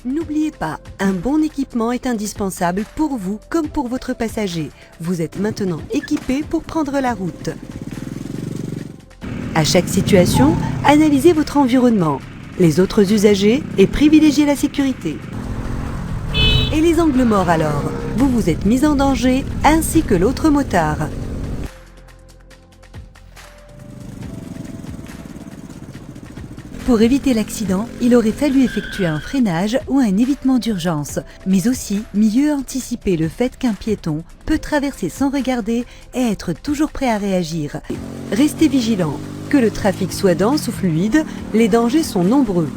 N'oubliez pas, un bon équipement est indispensable pour vous comme pour votre passager. Vous êtes maintenant équipé pour prendre la route. À chaque situation, analysez votre environnement, les autres usagers et privilégiez la sécurité. Et les angles morts alors? Vous vous êtes mis en danger, ainsi que l'autre motard. Pour éviter l'accident, il aurait fallu effectuer un freinage ou un évitement d'urgence, mais aussi mieux anticiper le fait qu'un piéton peut traverser sans regarder et être toujours prêt à réagir. Restez vigilants. Que le trafic soit dense ou fluide, les dangers sont nombreux.